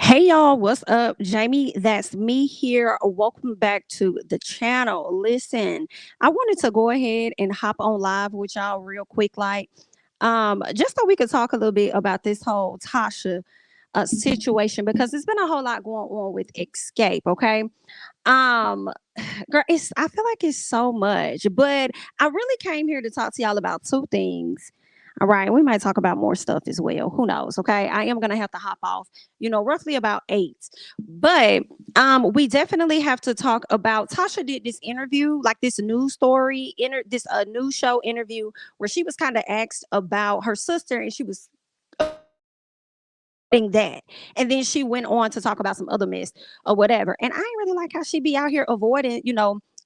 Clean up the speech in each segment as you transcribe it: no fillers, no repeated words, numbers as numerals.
Hey y'all, what's up? Jamie, that's me here. Welcome back to the channel. Listen, I wanted to go ahead and hop on live with y'all real quick, just so we could talk a little bit about this whole Tasha situation because there's been a whole lot going on with Xscape, okay? Um, girl, I feel like it's so much, but I really came here to talk to y'all about two things. All right, we might talk about more stuff as well. Who knows? Okay, I am gonna have to hop off, roughly about 8. But we definitely have to talk about Tasha did this interview, like this news story, this news show interview where she was kind of asked about her sister, and she was that, and then she went on to talk about some other mess or whatever. And I ain't really like how she be out here avoiding,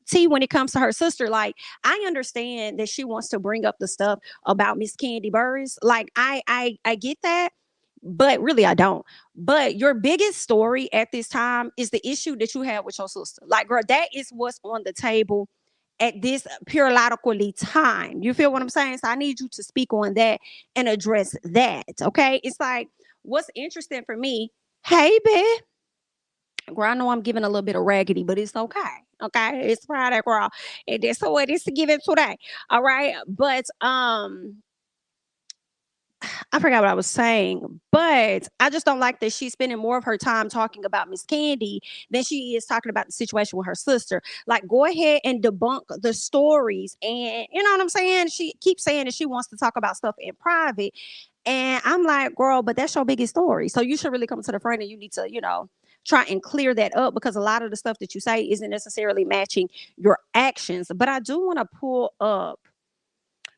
tea when it comes to her sister. Like, I understand that she wants to bring up the stuff about Miss Kandi Burruss. Like, I get that, but really I don't. But your biggest story at this time is the issue that you have with your sister. Like, girl, that is what's on the table at this periodically time. You feel what I'm saying? So I need you to speak on that and address that. Okay. It's like, what's interesting for me, hey, babe. Girl, I know I'm giving a little bit of raggedy, but it's okay. Okay. It's Friday, girl. And that's what it is to give it today. All right. But I forgot what I was saying, but I just don't like that she's spending more of her time talking about Miss Kandi than she is talking about the situation with her sister. Like, go ahead and debunk the stories. And you know what I'm saying? She keeps saying that she wants to talk about stuff in private. And I'm like, girl, but that's your biggest story. So you should really come to the front, and you need to, try and clear that up, because a lot of the stuff that you say isn't necessarily matching your actions. But I do want to pull up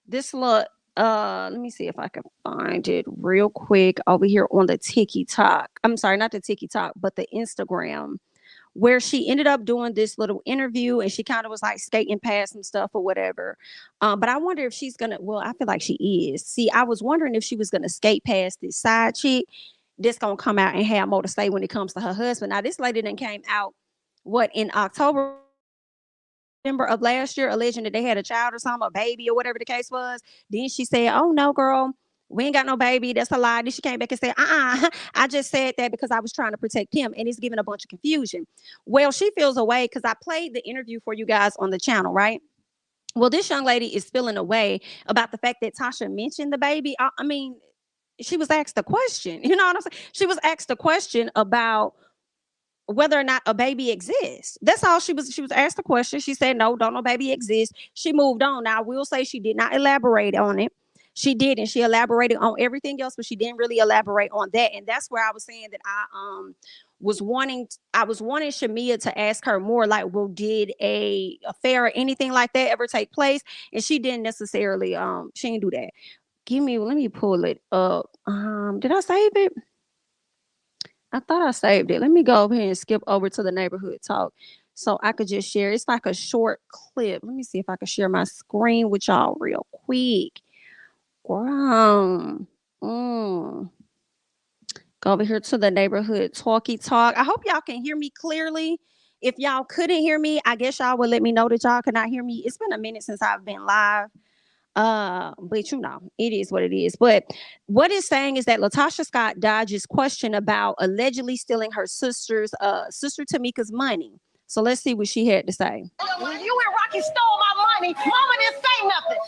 this look. Let me see if I can find it real quick over here on the TikTok. I'm sorry, not the TikTok, but the Instagram, where she ended up doing this little interview, and she kind of was like skating past some stuff or whatever. But I wonder if she's gonna, well, I feel like she is. See, I was wondering if she was gonna skate past this side chick that's gonna come out and have more to say when it comes to her husband. Now, this lady then came out, in October of last year, alleging that they had a child or something, a baby or whatever the case was. Then she said, oh no, girl, we ain't got no baby. That's a lie. Then she came back and said, I just said that because I was trying to protect him. And it's giving a bunch of confusion. Well, she feels away because I played the interview for you guys on the channel, right? Well, this young lady is feeling away about the fact that Tasha mentioned the baby. I mean, she was asked a question. You know what I'm saying? She was asked a question about whether or not a baby exists. That's all she was asked a question. She said, no, don't no baby exist. She moved on. Now, I will say she did not elaborate on it. She did, and she elaborated on everything else, but she didn't really elaborate on that. And that's where I was saying that I was wanting Shamia to ask her more, like, well, did a affair or anything like that ever take place? And she didn't necessarily, she didn't do that. Let me pull it up. Did I save it? I thought I saved it. Let me go over here and skip over to the neighborhood talk so I could just share. It's like a short clip. Let me see if I can share my screen with y'all real quick. Wow. Go over here to the neighborhood talkie talk. I hope y'all can hear me clearly. If y'all couldn't hear me, I guess y'all would let me know that y'all could not hear me. It's been a minute since I've been live. But it is what it is. But what it's saying is that LaTasha Scott dodges question about allegedly stealing her sister Tamika's money. So let's see what she had to say. When you and Rocky stole my money, Mama didn't say nothing.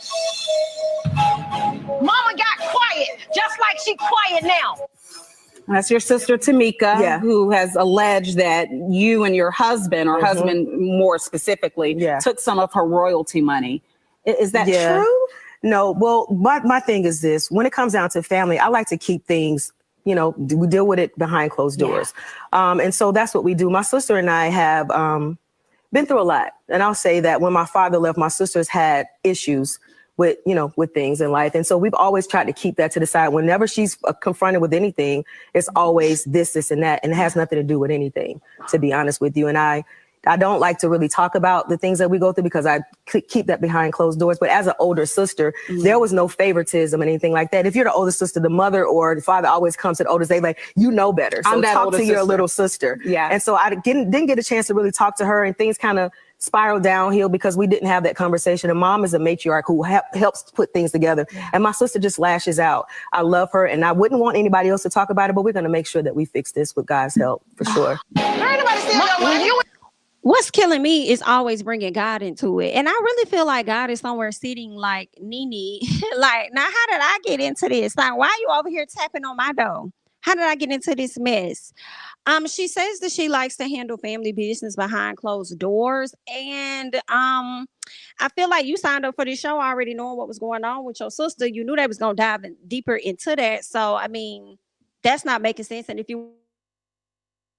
Mama got quiet, just like she quiet now. That's your sister Tamika, who has alleged that you and your husband, or husband more specifically, took some of her royalty money. Is that true? No. Well, my thing is this. When it comes down to family, I like to keep things, we deal with it behind closed doors. And so that's what we do. My sister and I have been through a lot. And I'll say that when my father left, my sisters had issues with things in life. And so we've always tried to keep that to the side. Whenever she's confronted with anything, it's always this, and that. And it has nothing to do with anything, to be honest with you. And I don't like to really talk about the things that we go through because I keep that behind closed doors. But as an older sister, there was no favoritism or anything like that. If you're the older sister, the mother or the father always comes to the oldest. They like, better. So talk to your little sister. Yeah. And so I didn't get a chance to really talk to her, and things kind of spiraled downhill because we didn't have that conversation. And mom is a matriarch who helps put things together. And my sister just lashes out. I love her, and I wouldn't want anybody else to talk about it, but we're going to make sure that we fix this with God's help, for sure. What's killing me is always bringing God into it. And I really feel like God is somewhere sitting like Nene. Like, now, how did I get into this? Like, why are you over here tapping on my door? How did I get into this mess? She says that she likes to handle family business behind closed doors. And I feel like you signed up for this show already knowing what was going on with your sister. You knew they was going to dive deeper into that. So, I mean, that's not making sense. And if you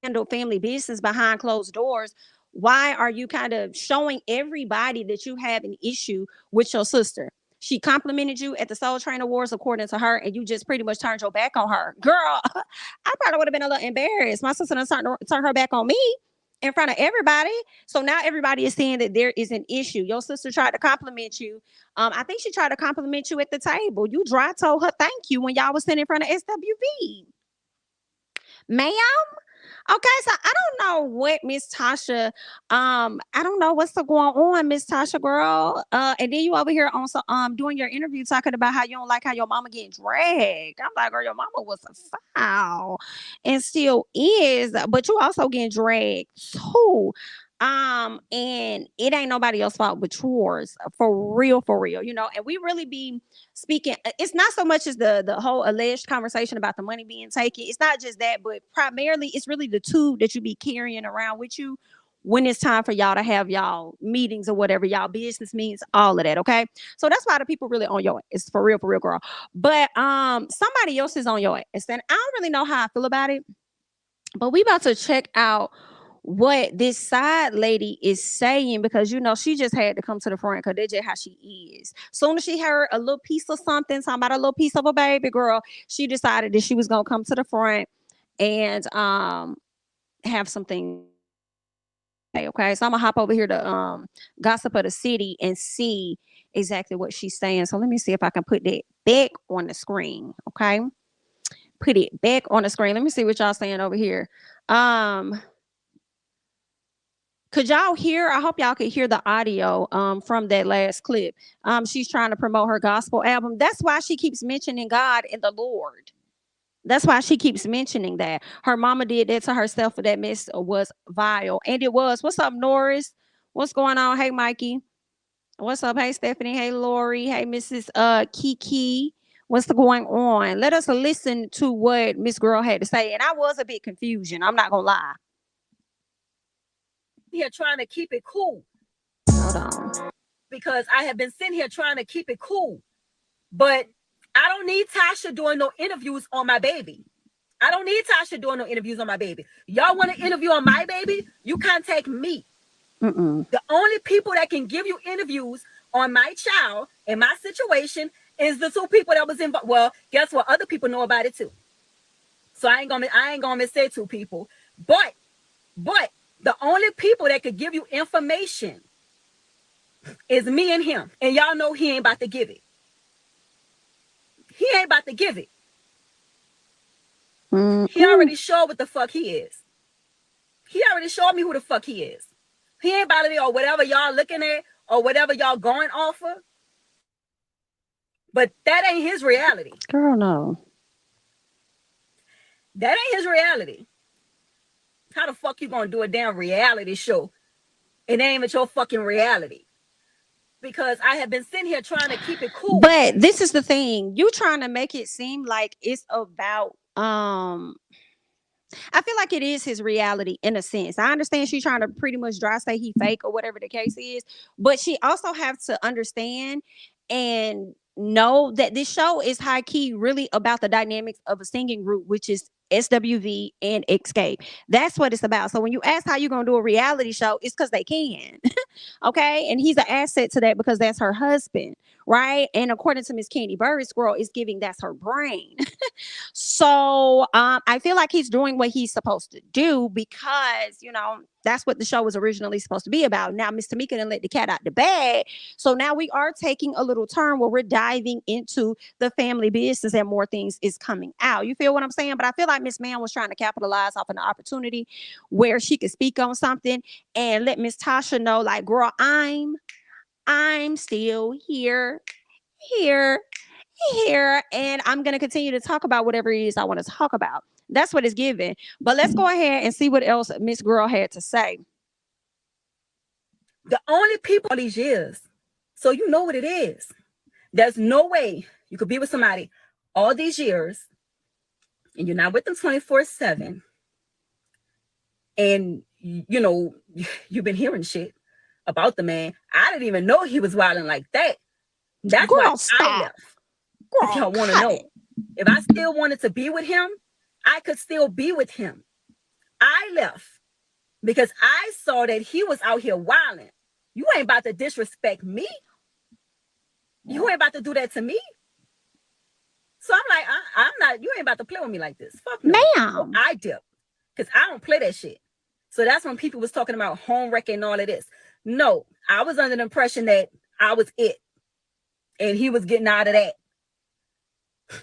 handle family business behind closed doors, why are you kind of showing everybody that you have an issue with your sister? She complimented you at the Soul Train Awards, according to her, and you just pretty much turned your back on her. Girl, I probably would have been a little embarrassed. My sister turned her back on me in front of everybody. So now everybody is saying that there is an issue. Your sister tried to compliment you. I think she tried to compliment you at the table. You dry told her thank you when y'all was sitting in front of SWV. Ma'am? Okay, so I don't know what Miss Tasha, I don't know what's going on, Miss Tasha, girl. And then you over here on doing your interview talking about how you don't like how your mama getting dragged. I'm like, girl, your mama was a foul and still is, but you also getting dragged too. And it ain't nobody else's fault but yours, for real, you know. And we really be speaking, it's not so much as the whole alleged conversation about the money being taken. It's not just that, but primarily it's really the two that you be carrying around with you when it's time for y'all to have y'all meetings or whatever, y'all business meetings, all of that. Okay, so that's why the people really on your ass. It's for real, girl. But somebody else is on your ass, and I don't really know how I feel about it, but we about to check out what this side lady is saying, because you know she just had to come to the front because that's just how she is. Soon as she heard a little piece of something, talking about a little piece of a baby girl, she decided that she was gonna come to the front and have something. Okay, so I'm gonna hop over here to Gossip of the City and see exactly what she's saying. So let me see if I can put that back on the screen. Okay, put it back on the screen. Let me see what y'all saying over here. Could y'all hear? I hope y'all could hear the audio from that last clip. She's trying to promote her gospel album. That's why she keeps mentioning God and the Lord. That's why she keeps mentioning that. Her mama did that to herself, for that mess was vile. And it was. What's up, Norris? What's going on? Hey, Mikey. What's up? Hey, Stephanie. Hey, Lori. Hey, Mrs. Kiki. What's going on? Let us listen to what Miss Girl had to say. And I was a bit confusion. I'm not going to lie. Here trying to keep it cool. Hold on. Because I have been sitting here trying to keep it cool. But I don't need Tasha doing no interviews on my baby. I don't need Tasha doing no interviews on my baby. Y'all want to interview on my baby? You contact me. The only people that can give you interviews on my child and my situation is the two people that was involved. Well, guess what? Other people know about it too. So I ain't gonna say two people. But the only people that could give you information is me and him. And y'all know he ain't about to give it. He ain't about to give it. He already showed what the fuck he is. He already showed me who the fuck he is. He ain't about to be or whatever y'all looking at or whatever y'all going off of. But that ain't his reality. Girl, no. That ain't his reality. How the fuck you gonna do a damn reality show and ain't even your fucking reality? Because I have been sitting here trying to keep it cool. But this is the thing. You trying to make it seem like it's about I feel like it is his reality in a sense. I understand she's trying to pretty much dry say he fake or whatever the case is, but she also have to understand and know that this show is high key really about the dynamics of a singing group, which is SWV and Xscape. That's what it's about. So when you ask how you're gonna do a reality show, it's because they can. Okay, and he's an asset to that because that's her husband, right? And according to Miss Kandi Burruss, girl, is giving that's her brain. So I feel like he's doing what he's supposed to do because, you know, that's what the show was originally supposed to be about. Now, Miss Tamika didn't let the cat out the bag. So now we are taking a little turn where we're diving into the family business and more things is coming out. You feel what I'm saying? But I feel like Miss Man was trying to capitalize off an opportunity where she could speak on something and let Miss Tasha know, like, girl, I'm still here, and I'm going to continue to talk about whatever it is I want to talk about. That's what it's given. But let's go ahead and see what else Miss Girl had to say. The only people all these years, so you know what it is. There's no way you could be with somebody all these years and you're not with them 24/7. And, you know, you've been hearing shit about the man. I didn't even know he was wilding like that. That's Girl, why stop. I left. Girl, if y'all want to know. If I still wanted to be with him, I could still be with him. I left because I saw that he was out here wilding. You ain't about to disrespect me. You ain't about to do that to me. So I'm like, I'm not, you ain't about to play with me like this. Fuck no. Ma'am. So I dip because I don't play that shit. So that's when people was talking about home wrecking and all of this. No, I was under the impression that I was it. And he was getting out of that.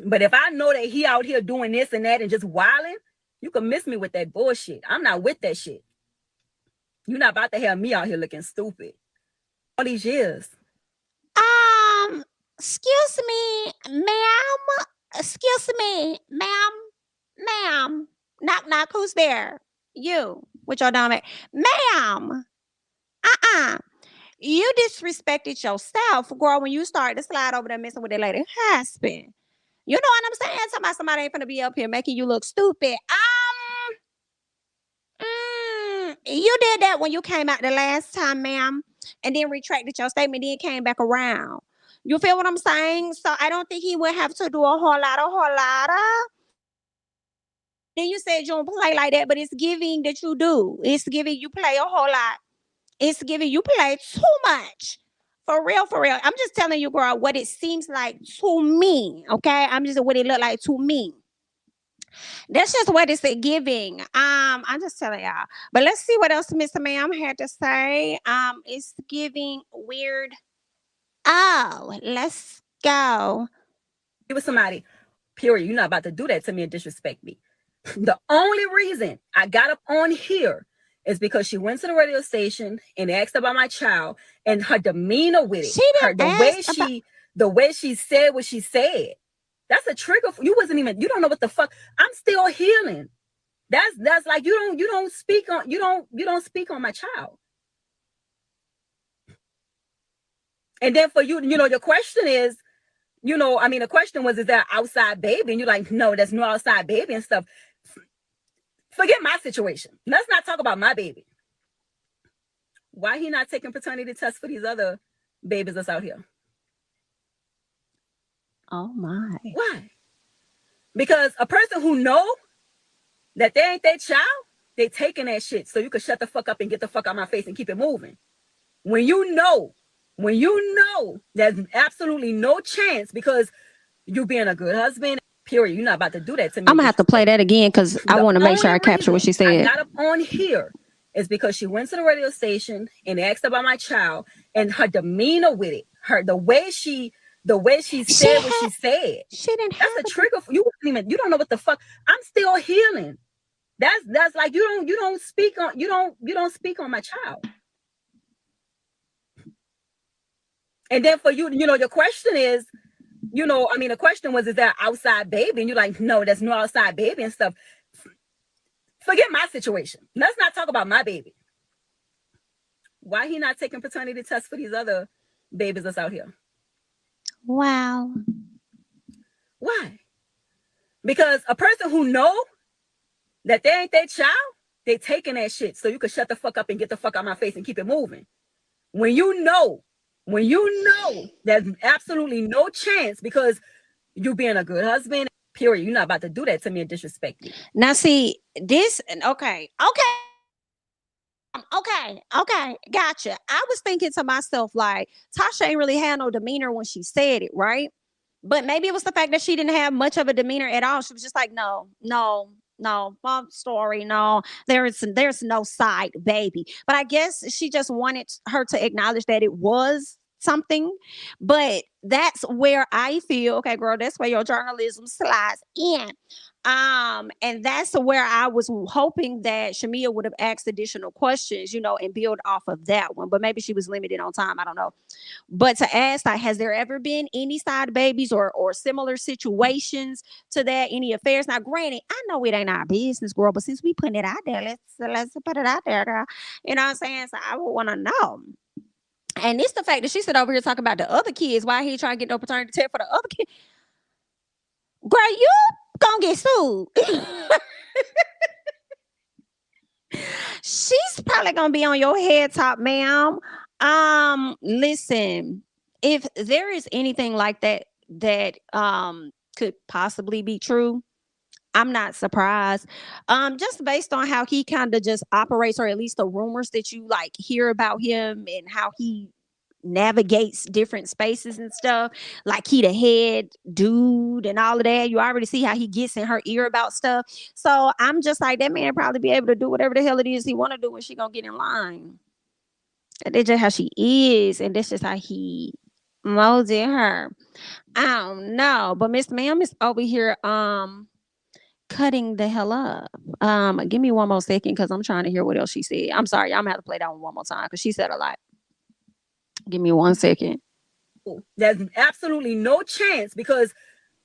But if I know that he out here doing this and that and just wilding, you can miss me with that bullshit. I'm not with that shit. You're not about to have me out here looking stupid. All these years. Excuse me, ma'am. Excuse me, ma'am. Knock, knock. Who's there? You. With your dumb ass. Ma'am. You disrespected yourself, girl, when you started to slide over there messing with that lady husband. You know what I'm saying? Somebody ain't gonna be up here making you look stupid. You did that when you came out the last time, ma'am, and then retracted your statement, then came back around. You feel what I'm saying? So I don't think he would have to do a whole lot. Then you said you don't play like that, but it's giving that you do. It's giving you play a whole lot. It's giving you play too much. For real. I'm just telling you, girl, what it seems like to me. Okay? I'm just what it look like to me. That's just what it's giving. I'm just telling y'all. But let's see what else Mr. Ma'am had to say. It's giving weird. Oh, let's go. It was somebody, period. You're not about to do that to me and disrespect me. The only reason I got up on here is because she went to the radio station and asked about my child and her demeanor with it. The way she said what she said. That's a trigger. You don't know what the fuck. I'm still healing. That's like you don't speak on my child. And then for you, your question is, the question was, is that outside baby? And you're like, no, there's no outside baby and stuff. Forget my situation. Let's not talk about my baby. Why he not taking paternity tests for these other babies that's out here? Oh my. Why? Because a person who know that they ain't their child, they taking that shit. So you can shut the fuck up and get the fuck out of my face and keep it moving. When you know there's absolutely no chance because you being a good husband, period. You're not about to do that to me. I'm gonna have to play that again because I want to make sure I capture what she said. I got up on here is because she went to the radio station and asked about my child and her demeanor with it. The way she said what she said. She didn't. That's a trigger for you. You don't know what the fuck. I'm still healing. That's like you don't speak on my child. And then for you, your question is, the question was, is that outside baby? And you're like, no, there's no outside baby and stuff. Forget my situation. Let's not talk about my baby. Why he not taking paternity tests for these other babies that's out here? Wow. Why? Because a person who know that they ain't their child, they taking that shit. So you can shut the fuck up and get the fuck out of my face and keep it moving. When you know there's absolutely no chance because you being a good husband, period. You're not about to do that to me and disrespect me. Now see this. Okay. Okay, gotcha. I was thinking to myself, like, Tasha ain't really had no demeanor when she said it, right? But maybe it was the fact that she didn't have much of a demeanor at all. She was just like, no, I'm sorry, no, there's no side, baby. But I guess she just wanted her to acknowledge that it was something. But that's where I feel, okay, girl, that's where your journalism slides in. And that's where I was hoping that Shamia would have asked additional questions, and build off of that one. But maybe she was limited on time. I don't know. But to ask, like, has there ever been any side babies or similar situations to that? Any affairs? Now, granted, I know it ain't our business, girl, but since we putting it out there, let's put it out there, girl. You know what I'm saying? So I would want to know. And it's the fact that she said over here talking about the other kids. Why he trying to get no paternity test for the other kids? Girl, you gonna get sued. She's probably gonna be on your head top, ma'am. Listen, if there is anything like that could possibly be true, I'm not surprised. Just based on how he kind of just operates, or at least the rumors that you like hear about him and how he navigates different spaces and stuff, like he the head dude and all of that. You already see how he gets in her ear about stuff. So I'm just like, that man probably be able to do whatever the hell it is he want to do when she gonna get in line. And that's just how she is, and that's just how he molded her. I don't know, but Miss Ma'am is over here cutting the hell up. Give me one more second because I'm trying to hear what else she said. I'm sorry, I'm gonna have to play that one more time because she said a lot. Give me 1 second. There's absolutely no chance, because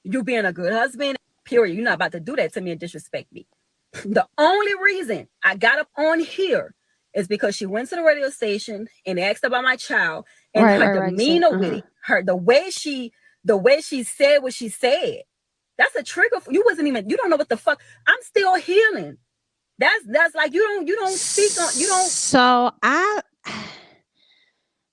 you being a good husband, period. You're not about to do that to me and disrespect me. The only reason I got up on here is because she went to the radio station and asked about my child, and her demeanor with it, the way she said what she said. That's a trigger. You don't know what the fuck. I'm still healing. That's like you don't speak on, you don't.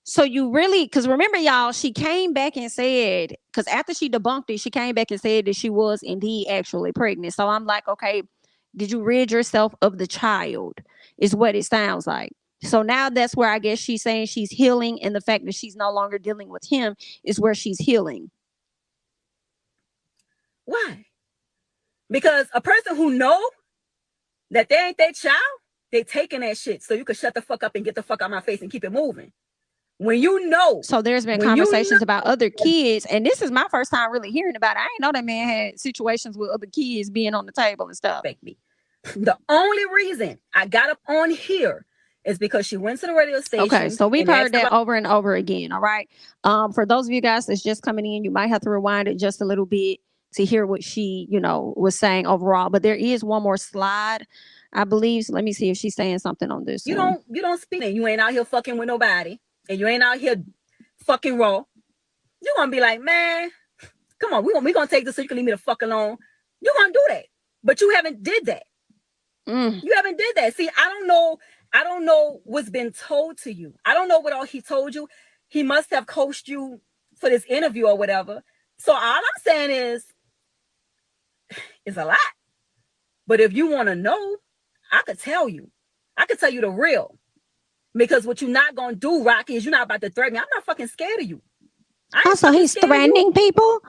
So you really, because remember, y'all, she came back and said, because after she debunked it, she came back and said that she was indeed actually pregnant. So I'm like, okay, did you rid yourself of the child? Is what it sounds like. So now that's where I guess she's saying she's healing, and the fact that she's no longer dealing with him is where she's healing. Why? Because a person who know that they ain't their child, they taking that shit. So you can shut the fuck up and get the fuck out of my face and keep it moving. When you know. So there's been conversations about other kids, and this is my first time really hearing about it. I didn't know that man had situations with other kids being on the table and stuff. The only reason I got up on here is because she went to the radio station. Okay, so we've heard that over and over again. All right. For those of you guys that's just coming in, you might have to rewind it just a little bit to hear what she, was saying overall. But there is one more slide, I believe. So let me see if she's saying something on this. You don't speak. You ain't out here fucking with nobody. And you ain't out here fucking raw. You're going to be like, man, come on. We're going to take this so you can leave me the fuck alone. You're going to do that. But you haven't did that. You haven't did that. See, I don't know what's been told to you. I don't know what all he told you. He must have coached you for this interview or whatever. So all I'm saying is, it's a lot. But if you want to know, I could tell you. I could tell you the real. Because what you're not going to do, Rocky, is you're not about to threaten me. I'm not fucking scared of you. So he's threatening people?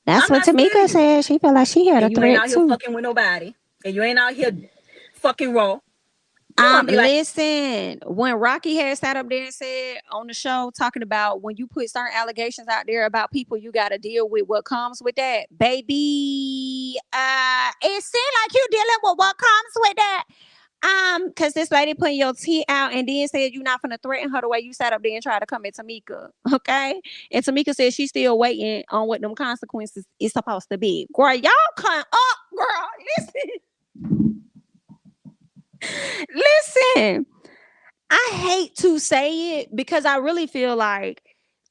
That's what Tamika said. She felt like she had a threat too. You ain't out here fucking with nobody. And you ain't out here fucking raw. Listen, when Rocky had sat up there and said on the show, talking about when you put certain allegations out there about people, you got to deal with what comes with that. Baby, it seemed like you dealing with what comes with that. Because this lady putting your tea out and then said you're not gonna threaten her the way you sat up there and try to come at Tamika. Okay. And Tamika said she's still waiting on what them consequences is supposed to be. Girl, y'all come up, girl. Listen. I hate to say it because I really feel like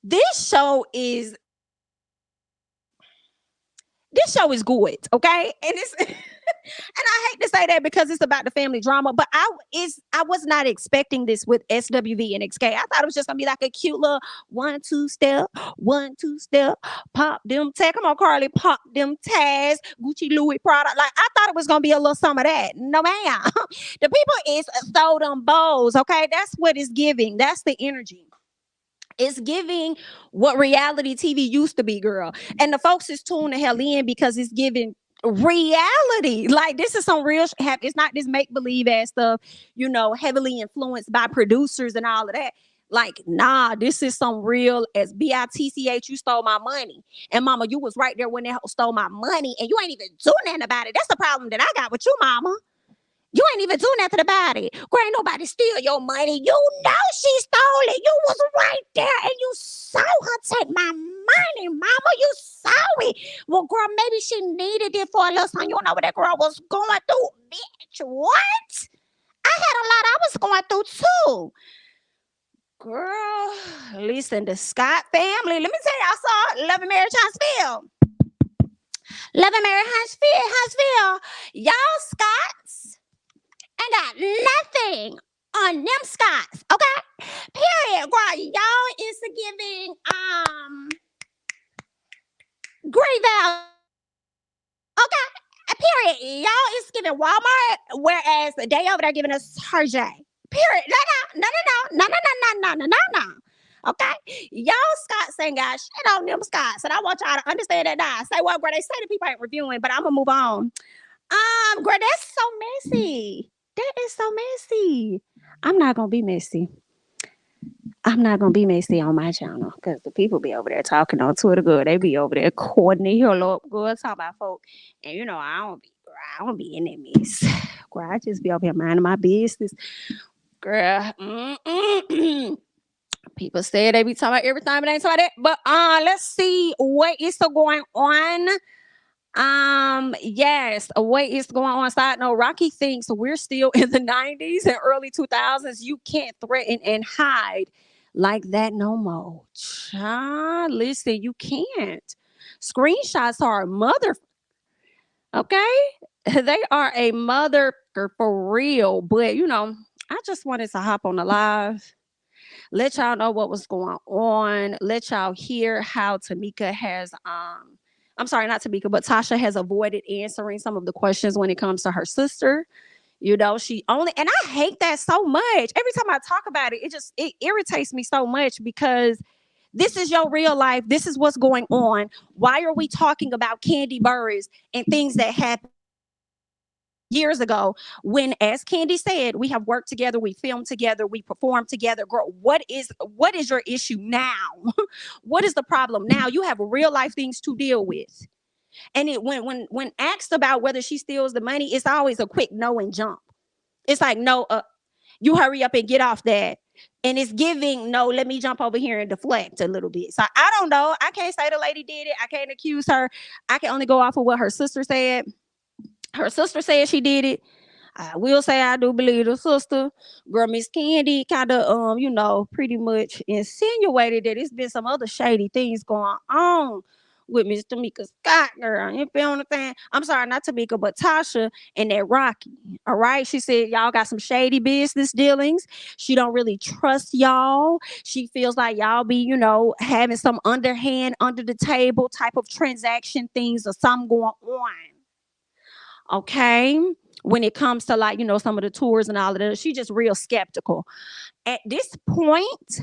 this show is good, okay? And I hate to say that because it's about the family drama, but I was not expecting this with SWV and Xscape. I thought it was just gonna be like a cute little 1-2 step, pop them tags. Come on, Carly, pop them tags, Gucci Louis product. Like I thought it was gonna be a little some of that. No, ma'am. The people is so them bows. Okay, that's what it's giving. That's the energy. It's giving what reality TV used to be, girl. And the folks is tuned the hell in because it's giving reality. Like this is some real it's not this make-believe ass stuff, heavily influenced by producers and all of that. Like, nah, this is some real as bitch. You stole my money. And mama, you was right there when that hoe stole my money and you ain't even do nothing about it. That's the problem that I got with you, mama. You ain't even do nothing about it. Girl, ain't nobody steal your money. You know she stole it. You was right there and you saw her take my money, mama. You saw it. Well, girl, maybe she needed it for a little something. You know what that girl was going through, bitch. What? I had a lot I was going through too. Girl, listen, the Scott family. Let me tell you, I saw Love and Marriage Huntsville. Love and Marriage Huntsville. Y'all Scotts ain't got nothing on them Scots, okay? Period. Girl, y'all is giving Great Value. Okay? Period. Y'all is giving Walmart, whereas they over there giving us Herjay. Period. No. Okay? Y'all Scots ain't got shit on them Scots. And I want y'all to understand that now. Say, well, girl, they say the people ain't reviewing, but I'm gonna move on. Girl, that's so messy. That is so messy. I'm not gonna be messy. I'm not gonna be messy on my channel because the people be over there talking on Twitter. Good, they be over there coordinating your up good, talking about folk, and I don't be in that mess. Girl, I just be over here minding my business. Girl, people say they be talking about everything, but ain't talking about that. But let's see what is still going on. Yes, what is going on? Side note, Rocky thinks we're still in the 90s and early 2000s. You can't threaten and hide like that no more. Child, listen, you can't. Screenshots are a mother. Okay? They are a mother for real. But, I just wanted to hop on the live. Let y'all know what was going on. Let y'all hear how Tamika has, I'm sorry, not Tamika, but Tocha has avoided answering some of the questions when it comes to her sister. She only, and I hate that so much. Every time I talk about it, it irritates me so much because this is your real life. This is what's going on. Why are we talking about Kandi Burruss and things that happened years ago when, as Kandi said, we have worked together, we filmed together, we performed together? Girl, what is your issue now? What is the problem now? You have real life things to deal with. And when asked about whether she steals the money, it's always a quick no and jump. It's like, no, you hurry up and get off that. And it's giving, no, let me jump over here and deflect a little bit. So I don't know. I can't say the lady did it. I can't accuse her. I can only go off of what her sister said. Her sister said she did it. I will say I do believe the sister. Girl, Miss Kandi kind of, pretty much insinuated that it's been some other shady things going on with Miss Tamika Scott, girl. You feel what I'm saying? I'm sorry, not Tamika, but Tocha and that Rocky. All right. She said y'all got some shady business dealings. She don't really trust y'all. She feels like y'all be, having some underhand, under the table type of transaction things or something going on. Okay. When it comes to some of the tours and all of that, she's just real skeptical. At this point,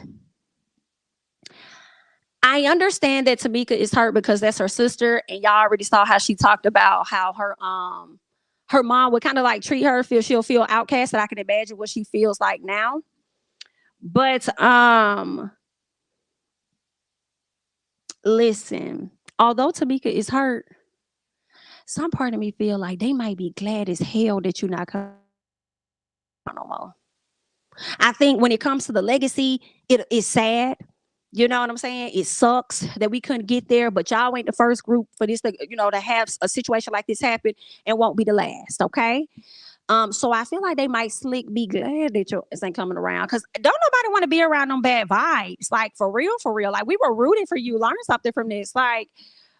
I understand that Tamika is hurt because that's her sister, and y'all already saw how she talked about how her mom would kind of treat her, she'll feel outcast, and I can imagine what she feels like now. But listen, although Tamika is hurt, some part of me feel like they might be glad as hell that you're not coming no more. I think when it comes to the legacy, it is sad. You know what I'm saying? It sucks that we couldn't get there, but y'all ain't the first group for this to have a situation like this happen, and won't be the last. Okay. So I feel like they might be glad that your ass ain't coming around, because don't nobody want to be around them bad vibes. Like for real. Like we were rooting for you. Learn something from this. Like,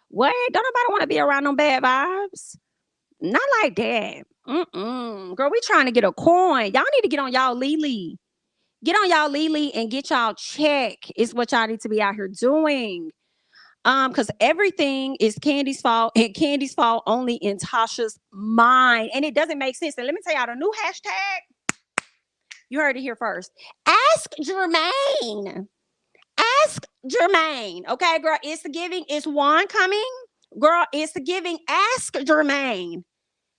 what? Don't nobody want to be around them bad vibes? Not like that. Girl, we trying to get a coin. Y'all need to get on y'all Lily. Get on y'all Lily and get y'all check. Is what y'all need to be out here doing. Because everything is Candy's fault, and Candy's fault only in Tasha's mind. And it doesn't make sense. And let me tell y'all the new hashtag. You heard it here first. Ask Jermaine. Ask Jermaine. Okay, girl, it's the giving. It's one coming. Girl, it's the giving. Ask Jermaine.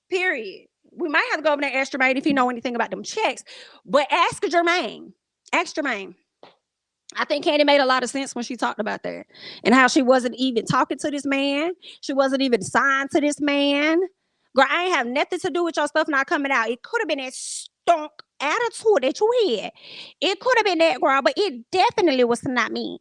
Period. We might have to go over there and ask Jermaine if you know anything about them checks. But ask Jermaine. Ask Jermaine. I think Kandi made a lot of sense when she talked about that and how she wasn't even talking to this man. She wasn't even signed to this man. Girl, I ain't have nothing to do with your stuff not coming out. It could have been that stunk attitude that you had. It could have been that, girl, but it definitely was not me.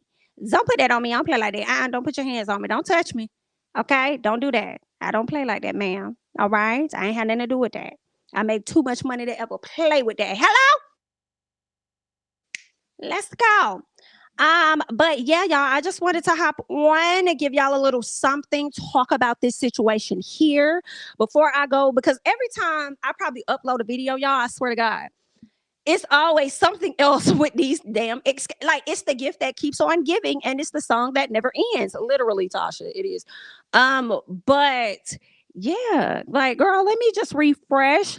Don't put that on me. I don't play like that. Don't put your hands on me. Don't touch me. Okay? Don't do that. I don't play like that, ma'am. All right? I ain't had nothing to do with that. I make too much money to ever play with that. Hello? Let's go. But yeah, y'all, I just wanted to hop on and give y'all a little something, talk about this situation here before I go, because every time I probably upload a video, y'all, I swear to God, it's always something else with these damn, like it's the gift that keeps on giving, and it's the song that never ends. Literally, Tasha, it is. But yeah, like, girl, let me just refresh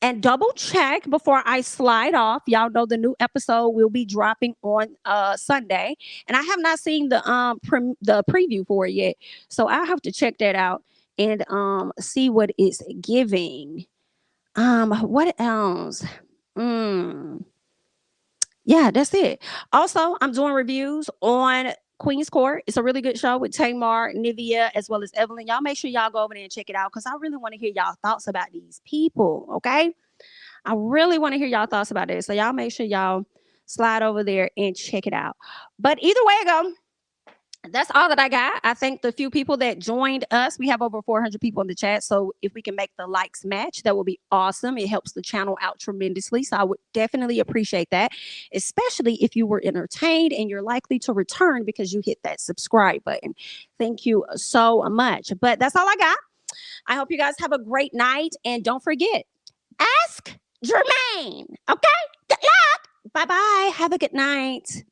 and double check before I slide off. Y'all know the new episode will be dropping on Sunday, and I have not seen the preview for it yet, so I have to check that out and see what it's giving. What else? Yeah, that's it. Also, I'm doing reviews on Queen's Court. It's a really good show with Tamar, Nivea, as well as Evelyn. Y'all make sure y'all go over there and check it out, because I really want to hear y'all thoughts about these people, okay? I really want to hear y'all thoughts about it. So y'all make sure y'all slide over there and check it out. But either way it go, that's all that I got. I thank the few people that joined us. We have over 400 people in the chat. So if we can make the likes match, that would be awesome. It helps the channel out tremendously. So I would definitely appreciate that, especially if you were entertained and you're likely to return because you hit that subscribe button. Thank you so much. But that's all I got. I hope you guys have a great night. And don't forget, ask Jermaine. Okay? Good luck. Bye-bye. Have a good night.